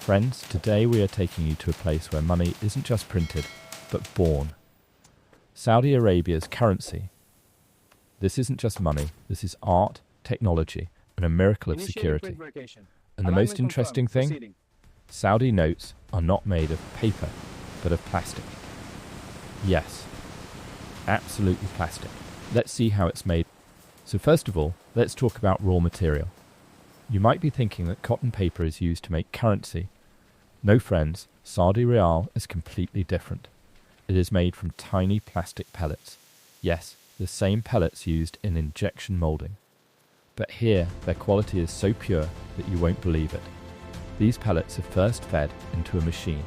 Friends, today we are taking you to a place where money isn't just printed, but born. Saudi Arabia's currency. This isn't just money, this is art, technology, and a miracle of security. And the most interesting thing? Saudi notes are not made of paper, but of plastic. Yes, absolutely plastic. Let's see how it's made. So first of all, let's talk about raw material. You might be thinking that cotton paper is used to make currency. No, friends, Saudi Riyal is completely different. It is made from tiny plastic pellets. Yes, the same pellets used in injection molding. But here, their quality is so pure that you won't believe it. These pellets are first fed into a machine.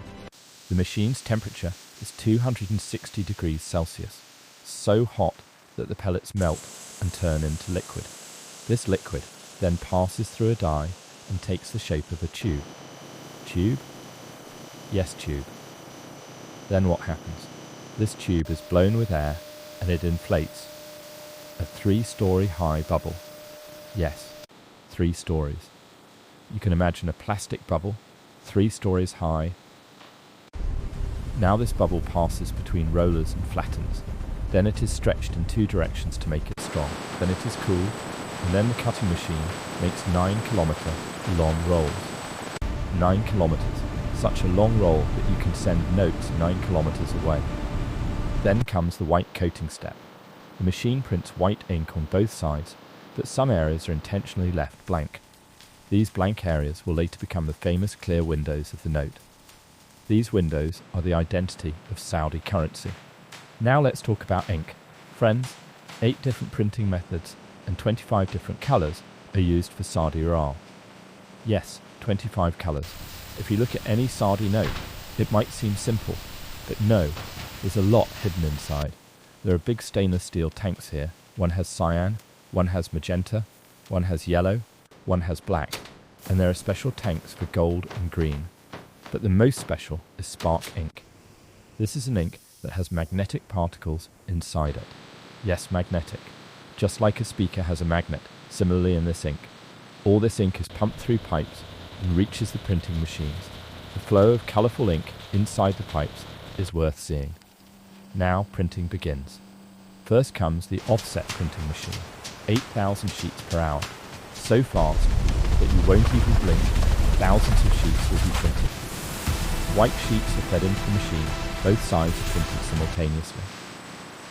The machine's temperature is 260 degrees Celsius, so hot that the pellets melt and turn into liquid. This liquid then passes through a die and takes the shape of a tube. Tube? Yes, tube. Then what happens? This tube is blown with air and it inflates. A 3-story high bubble. Yes, 3 stories. You can imagine a plastic bubble, 3 stories high. Now this bubble passes between rollers and flattens. Then it is stretched in 2 directions to make it strong. Then it is cooled, and then the cutting machine makes 9-kilometer long rolls. 9 kilometers. Such a long roll that you can send notes 9 kilometers away. Then comes the white coating step. The machine prints white ink on both sides, but some areas are intentionally left blank. These blank areas will later become the famous clear windows of the note. These windows are the identity of Saudi currency. Now let's talk about ink. Friends, 8 different printing methods and 25 different colours are used for Saudi Riyal. Yes, 25 colours. If you look at any Saudi note, it might seem simple, but no, there's a lot hidden inside. There are big stainless steel tanks here. One has cyan, one has magenta, one has yellow, one has black, and there are special tanks for gold and green. But the most special is spark ink. This is an ink that has magnetic particles inside it. Yes, magnetic. Just like a speaker has a magnet, similarly in this ink. All this ink is pumped through pipes and reaches the printing machines. The flow of colourful ink inside the pipes is worth seeing. Now printing begins. First comes the offset printing machine, 8,000 sheets per hour. So fast that you won't even blink, thousands of sheets will be printed. White sheets are fed into the machine, both sides are printed simultaneously.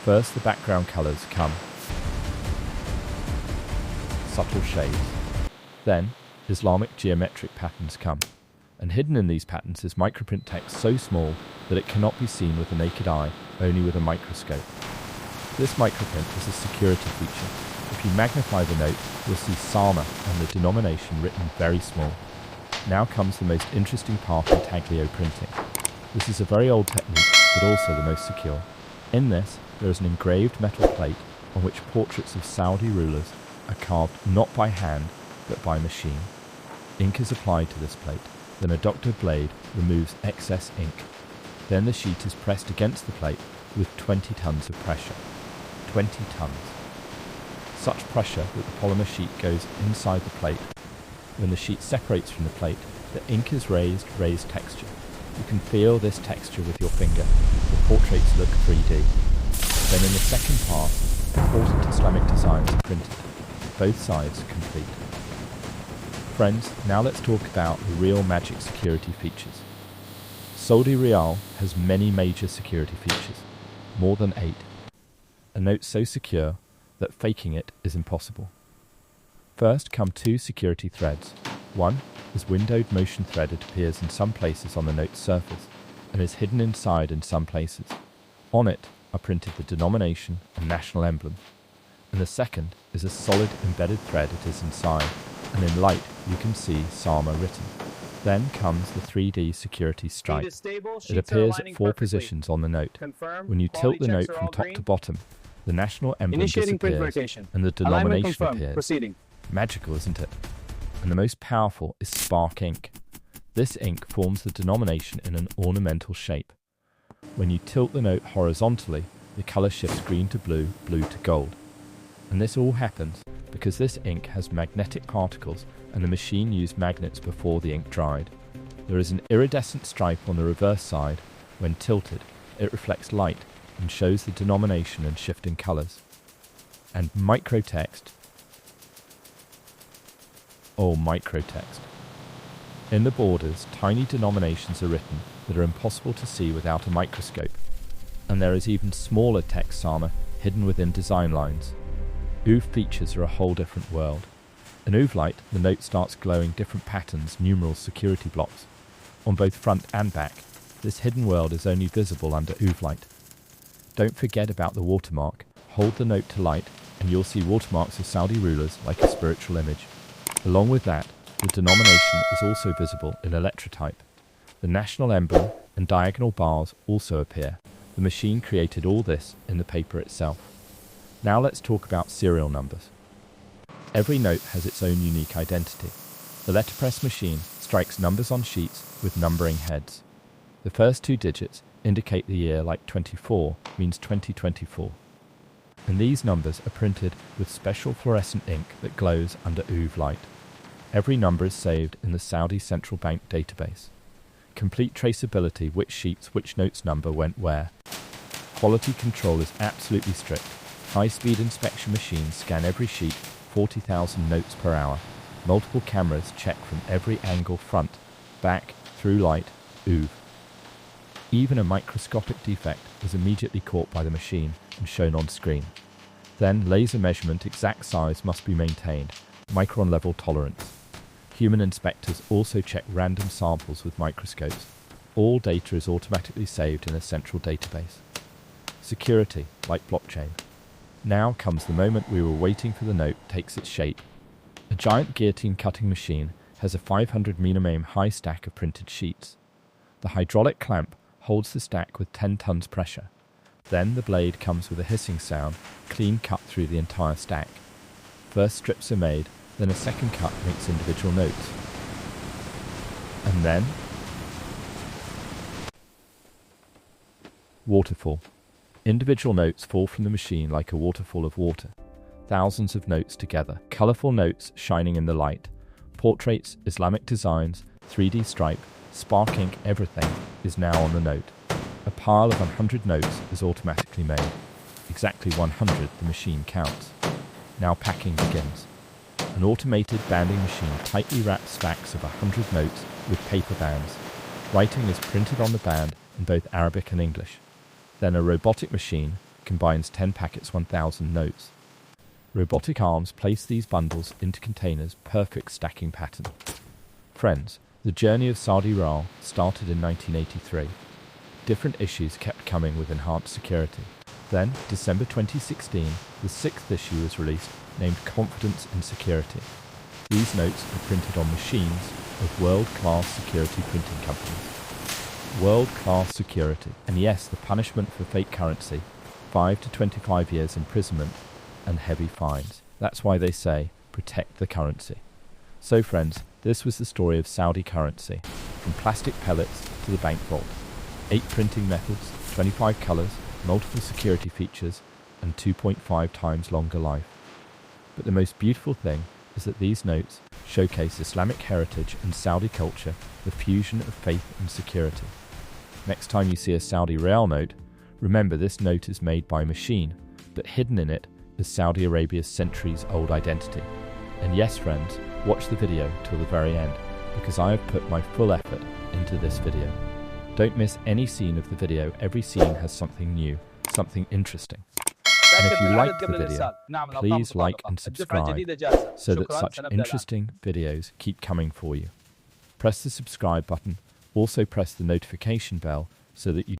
First the background colours come. Subtle shades. Then Islamic geometric patterns come, and hidden in these patterns is microprint text so small that it cannot be seen with the naked eye, only with a microscope. This microprint is a security feature. If you magnify the note, you'll see Sama and the denomination written very small. Now comes the most interesting part of intaglio printing. This is a very old technique, but also the most secure. In this, there is an engraved metal plate on which portraits of Saudi rulers are carved not by hand, but by machine. Ink is applied to this plate, then a Dr. Blade removes excess ink. Then the sheet is pressed against the plate with 20 tons of pressure. 20 tons. Such pressure that the polymer sheet goes inside the plate. When the sheet separates from the plate, the ink is raised texture. You can feel this texture with your finger. The portraits look 3D. Then in the second part, important Islamic designs are printed. Both sides complete. Friends, now let's talk about the real magic security features. Saudi Riyal has many major security features, more than 8. A note so secure that faking it is impossible. First come 2 security threads. One is windowed motion thread. It appears in some places on the note's surface and is hidden inside in some places. On it are printed the denomination and national emblem. And the second is a solid embedded thread. It is inside, and in light you can see Sama written. Then comes the 3D security stripe. It appears at 4 positions on the note. When you tilt the note from top to bottom, the national emblem disappears and the denomination appears. Magical, isn't it? And the most powerful is spark ink. This ink forms the denomination in an ornamental shape. When you tilt the note horizontally, the colour shifts green to blue, blue to gold. And this all happens because this ink has magnetic particles and the machine used magnets before the ink dried. There is an iridescent stripe on the reverse side. When tilted, it reflects light and shows the denomination and shifting colours. And microtext, or microtext. In the borders, tiny denominations are written that are impossible to see without a microscope, and there is even smaller text sana hidden within design lines. OOV features are a whole different world. In OOV Light, the note starts glowing different patterns, numerals, security blocks. On both front and back, this hidden world is only visible under OOV Light. Don't forget about the watermark. Hold the note to light and you'll see watermarks of Saudi rulers like a spiritual image. Along with that, the denomination is also visible in electrotype. The national emblem and diagonal bars also appear. The machine created all this in the paper itself. Now let's talk about serial numbers. Every note has its own unique identity. The letterpress machine strikes numbers on sheets with numbering heads. The first two digits indicate the year, like 24 means 2024. And these numbers are printed with special fluorescent ink that glows under OOV Light. Every number is saved in the Saudi Central Bank database. Complete traceability, which sheets, which notes number went where. Quality control is absolutely strict. High-speed inspection machines scan every sheet, 40,000 notes per hour. Multiple cameras check from every angle, front, back, through light, OOV. Even a microscopic defect is immediately caught by the machine and shown on screen. Then laser measurement exact size must be maintained, micron level tolerance. Human inspectors also check random samples with microscopes. All data is automatically saved in a central database. Security, like blockchain. Now comes the moment we were waiting for. The note takes its shape. A giant guillotine cutting machine has a 500 mm high stack of printed sheets. The hydraulic clamp holds the stack with 10 tons pressure. Then the blade comes with a hissing sound, clean cut through the entire stack. First strips are made, then a second cut makes individual notes. And then waterfall. Individual notes fall from the machine like a waterfall of water. Thousands of notes together, colourful notes shining in the light. Portraits, Islamic designs, 3D stripe, spark ink, everything is now on the note. A pile of 100 notes is automatically made. Exactly 100 the machine counts. Now packing begins. An automated banding machine tightly wraps stacks of 100 notes with paper bands. Writing is printed on the band in both Arabic and English. Then a robotic machine combines 10 packets, 1,000 notes. Robotic arms place these bundles into containers, perfect stacking pattern. Friends, the journey of Saudi Rial started in 1983. Different issues kept coming with enhanced security. Then, December 2016, the 6th issue was released, named Confidence in Security. These notes are printed on machines of world-class security printing companies. World-class security. And yes, the punishment for fake currency, 5 to 25 years imprisonment and heavy fines. That's why they say, protect the currency. So friends, this was the story of Saudi currency, from plastic pellets to the bank vault. 8 printing methods, 25 colours, multiple security features, and 2.5 times longer life. But the most beautiful thing is that these notes showcase Islamic heritage and Saudi culture, the fusion of faith and security. Next time you see a Saudi Rial note, remember this note is made by a machine, but hidden in it is Saudi Arabia's centuries-old identity. And yes friends, watch the video till the very end, because I have put my full effort into this video. Don't miss any scene of the video. Every scene has something new, something interesting. And if you liked the video, please like and subscribe so that such interesting videos keep coming for you. Press the subscribe button, also press the notification bell so that you